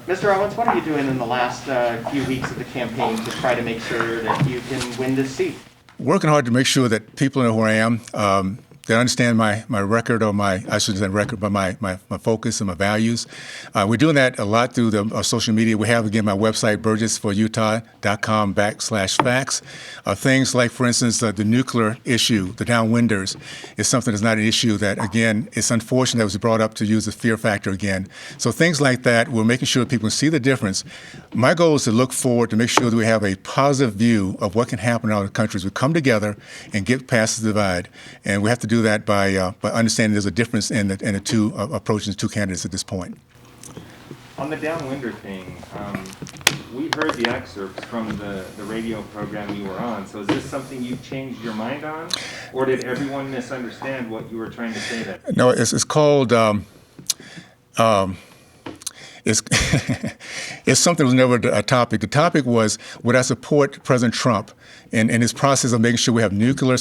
Mr. Owens, what are you doing in the last few weeks of the campaign to try to make sure that you can win this seat? Working hard to make sure that people know who I am. They understand my record, or I shouldn't say record, but my focus and my values. We're doing that a lot through the social media. We have, again, my website, burgessforutah.com/facts. Things like, for instance, the nuclear issue, the downwinders, is something that's not an issue that, again, it's unfortunate that was brought up to use the fear factor again. So things like that, we're making sure that people see the difference. My goal is to look forward to make sure that we have a positive view of what can happen in other countries. We come together and get past the divide, and we have to do that by understanding there's a difference in the two approaches, two candidates at this point. On the downwinder thing, we heard the excerpts from the radio program you were on. So is this something you've changed your mind on, or did everyone misunderstand what you were trying to say there? No, it's called. It's something that was never a topic. The topic was, would I support President Trump in his process of making sure we have nuclear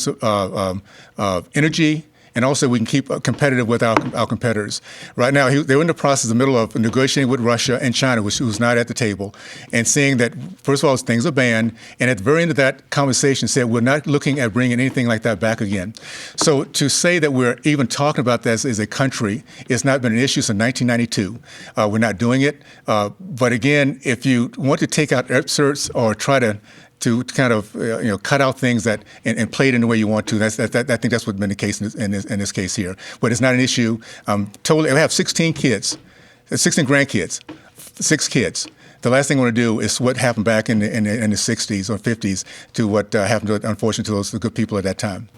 energy, and also we can keep competitive with our competitors. Right now, they were in the process, the middle of negotiating with Russia and China, who's not at the table, and saying that, first of all, things are banned, and at the very end of that conversation said, we're not looking at bringing anything like that back again. So to say that we're even talking about this as a country, it's not been an issue since 1992. We're not doing it. But again, if you want to take out excerpts or try to kind of cut out things that and play it in the way you want to. I think that's what's been the case in this case here. But it's not an issue. I have 16 kids, 16 grandkids, 6 kids. The last thing I want to do is what happened back in the 60s or 50s to what happened, unfortunately, to those good people at that time.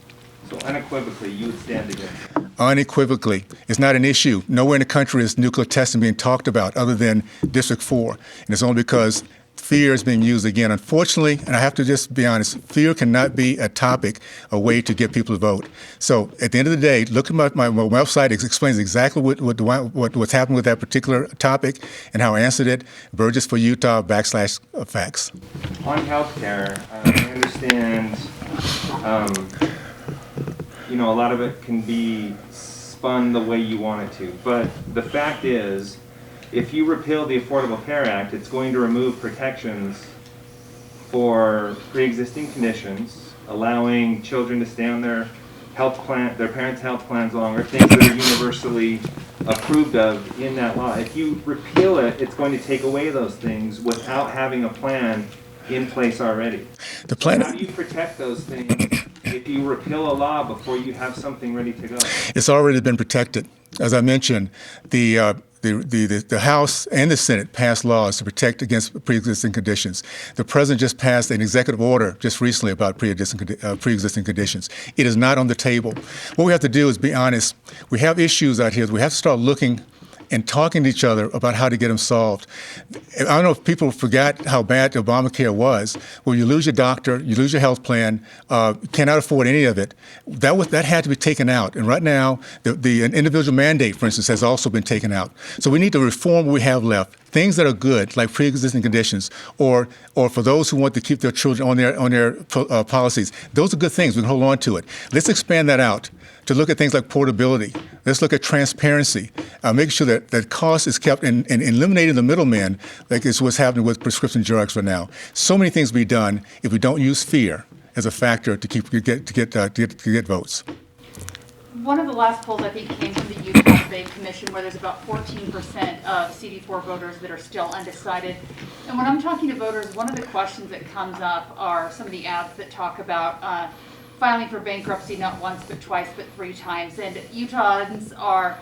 So unequivocally, you would stand against it? Unequivocally. It's not an issue. Nowhere in the country is nuclear testing being talked about other than District 4. And it's only because fear is being used again. Unfortunately, and I have to just be honest, fear cannot be a topic, a way to get people to vote. So at the end of the day, look at my website. It explains exactly what's happened with that particular topic and how I answered it. Burgessforutah.com/facts. On healthcare, I understand, a lot of it can be spun the way you want it to. But the fact is, if you repeal the Affordable Care Act, it's going to remove protections for pre-existing conditions, allowing children to stay on their parents' health plans longer, things that are universally approved of in that law. If you repeal it, it's going to take away those things without having a plan in place already. How do you protect those things if you repeal a law before you have something ready to go? It's already been protected. As I mentioned, the House and the Senate passed laws to protect against pre-existing conditions. The President just passed an executive order just recently about pre-existing conditions. It is not on the table. What we have to do is be honest. We have issues out here. We have to start looking and talking to each other about how to get them solved. I don't know if people forgot how bad Obamacare was, where you lose your doctor, you lose your health plan, cannot afford any of it. That had to be taken out. And right now, the individual mandate, for instance, has also been taken out. So we need to reform what we have left. Things that are good, like pre-existing conditions, or for those who want to keep their children on their policies, those are good things. We can hold on to it. Let's expand that out to look at things like portability. Let's look at transparency, making sure that cost is kept and eliminating the middleman, like is what's happening with prescription drugs right now. So many things be done if we don't use fear as a factor to get votes. One of the last polls, I think, came from the Utah Debate Commission, where there's about 14% of CD4 voters that are still undecided. And when I'm talking to voters, one of the questions that comes up are some of the ads that talk about filing for bankruptcy not once but twice but 3 times. And Utahns are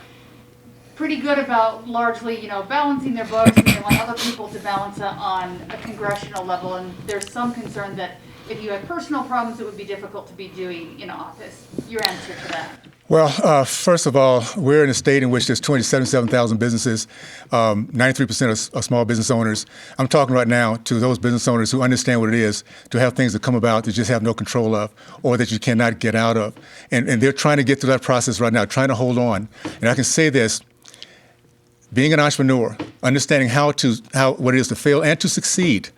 pretty good about largely, balancing their books, and they want other people to balance it on a congressional level. And there's some concern that if you had personal problems, it would be difficult to be doing in office. Your answer to that? Well, first of all, we're in a state in which there's 277,000 businesses, 93% are small business owners. I'm talking right now to those business owners who understand what it is to have things that come about that you just have no control of or that you cannot get out of. And they're trying to get through that process right now, trying to hold on. And I can say this, being an entrepreneur, understanding what it is to fail and to succeed.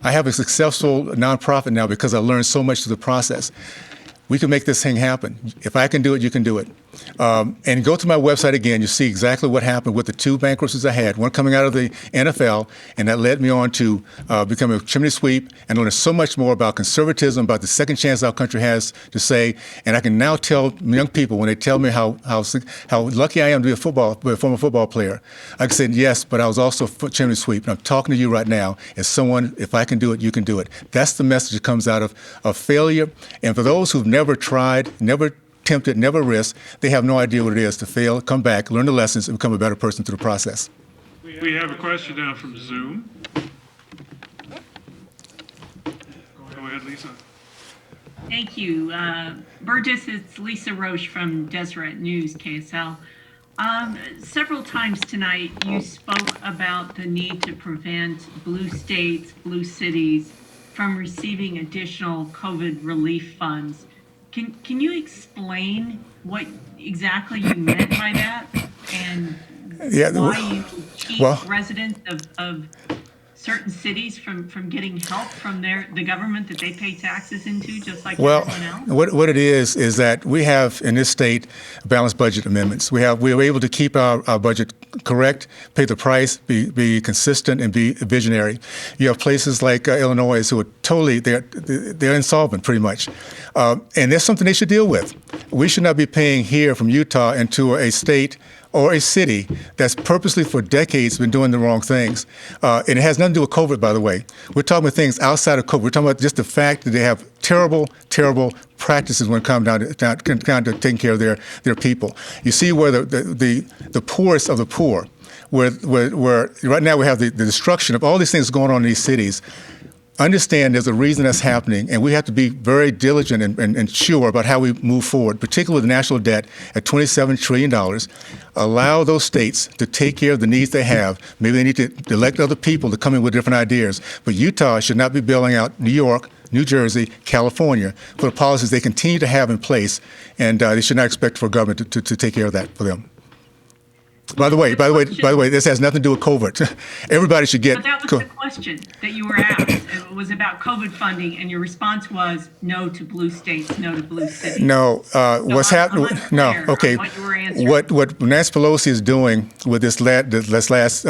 I have a successful nonprofit now because I learned so much through the process. We can make this thing happen. If I can do it, you can do it. And go to my website again. You see exactly what happened with the two bankruptcies I had. One coming out of the NFL, and that led me on to becoming a chimney sweep and learning so much more about conservatism, about the second chance our country has to say. And I can now tell young people when they tell me how lucky I am to be a former football player. I can say yes, but I was also a chimney sweep. And I'm talking to you right now as someone. If I can do it, you can do it. That's the message that comes out of failure. And for those who've never tried, never attempted, never risked, they have no idea what it is to fail, come back, learn the lessons, and become a better person through the process. We have a question now from Zoom. Go ahead, Lisa. Thank you. Burgess, it's Lisa Roche from Deseret News, KSL. Several times tonight, you spoke about the need to prevent blue states, blue cities from receiving additional COVID relief funds. Can you explain what exactly you meant by that, and why you keep residents of certain cities from getting help from the government that they pay taxes into, just like everyone else? What it is that we have in this state balanced budget amendments. We were able to keep our budget correct, pay the price, be consistent, and be visionary. You have places like Illinois who are totally they're insolvent pretty much, and there's something they should deal with. We should not be paying here from Utah into a state or a city that's purposely for decades been doing the wrong things. And it has nothing to do with COVID, by the way. We're talking about things outside of COVID. We're talking about just the fact that they have terrible, terrible practices when it comes down to taking care of their people. You see where the poorest of the poor, where right now we have the destruction of all these things going on in these cities. Understand there's a reason that's happening, and we have to be very diligent and sure about how we move forward, particularly with the national debt at $27 trillion. Allow those states to take care of the needs they have. Maybe they need to elect other people to come in with different ideas. But Utah should not be bailing out New York, New Jersey, California for the policies they continue to have in place, and they should not expect for government to take care of that for them. By the way, this has nothing to do with COVID. Everybody should get. But that was the question that you were asked. It was about COVID funding, and your response was no to blue states, no to blue cities. No, what's happening? No, okay. What Nancy Pelosi is doing with this last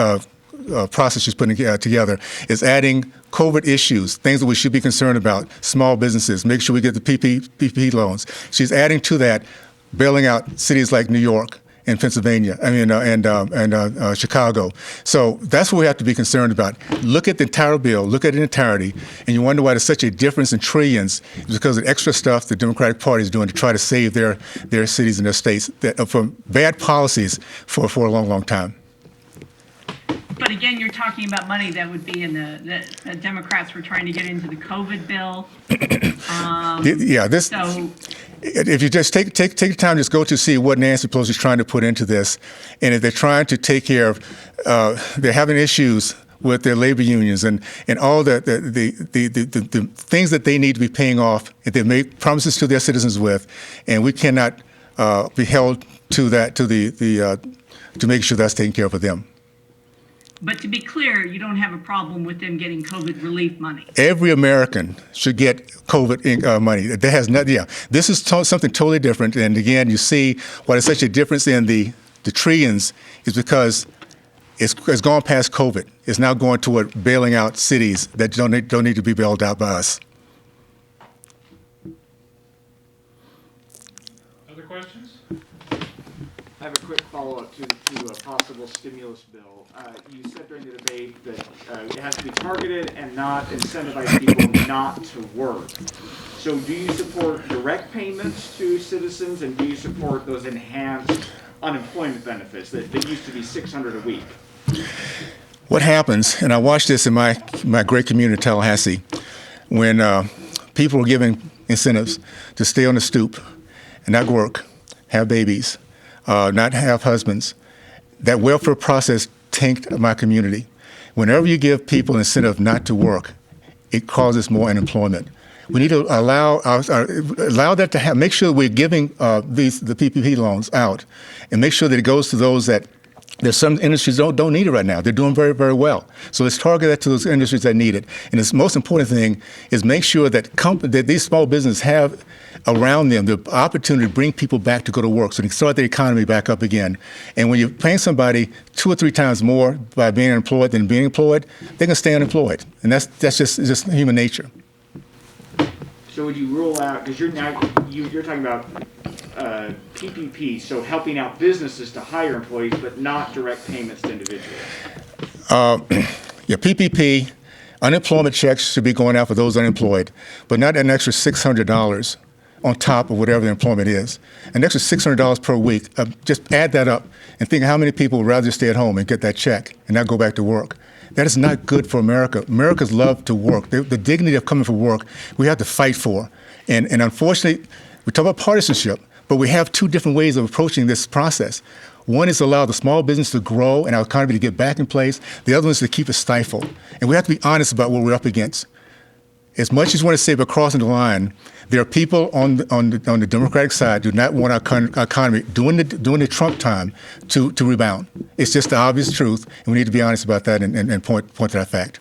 process she's putting together is adding COVID issues, things that we should be concerned about, small businesses, make sure we get the PPP loans. She's adding to that, bailing out cities like New York and Pennsylvania, and Chicago. So that's what we have to be concerned about. Look at the entire bill, look at it in entirety, and you wonder why there's such a difference in trillions. It's because of extra stuff the Democratic Party is doing to try to save their cities and their states from bad policies for a long, long time. But again, you're talking about money that would be in the Democrats were trying to get into the COVID bill. If you just take the time, just go to see what Nancy Pelosi is trying to put into this, and if they're trying to take care of, they're having issues with their labor unions and all the things that they need to be paying off, and they've made promises to their citizens with, and we cannot be held to that to make sure that's taken care of for them. But to be clear, you don't have a problem with them getting COVID relief money. Every American should get COVID money. That has nothing. Yeah, this is something totally different. And again, you see why there's such a difference in the trillions is because it's gone past COVID. It's now going toward bailing out cities that don't need to be bailed out by us. Other questions? I have a quick follow-up to a possible stimulus bill. You said during the debate that it has to be targeted and not incentivize people not to work. So do you support direct payments to citizens, and do you support those enhanced unemployment benefits that used to be $600 a week? What happens, and I watched this in my great community of Tallahassee, when people were given incentives to stay on the stoop and not work, have babies, not have husbands, that welfare process tanked my community. Whenever you give people an incentive not to work, it causes more unemployment. We need to allow that to happen. Make sure we're giving the PPP loans out, and make sure that it goes to those that there's some industries don't need it right now. They're doing very, very well. So let's target that to those industries that need it. And the most important thing is make sure that these small businesses have around them the opportunity to bring people back to go to work so they can start the economy back up again. And when you're paying somebody 2 or 3 times more by being employed than being employed, they can stay unemployed. And that's just human nature. So would you rule out, because you're talking about PPP, so helping out businesses to hire employees, but not direct payments to individuals? Yeah, PPP, unemployment checks should be going out for those unemployed, but not an extra $600 on top of whatever the employment is. An extra $600 per week, just add that up and think how many people would rather just stay at home and get that check and not go back to work. That is not good for America. Americans love to work. The dignity of coming for work, we have to fight for. And unfortunately, we talk about partisanship, but we have 2 different ways of approaching this process. One is to allow the small business to grow and our economy to get back in place. The other one is to keep it stifled. And we have to be honest about what we're up against. As much as you want to say about crossing the line, there are people on the Democratic side who do not want our economy during the Trump time to rebound. It's just the obvious truth, and we need to be honest about that and point to that fact.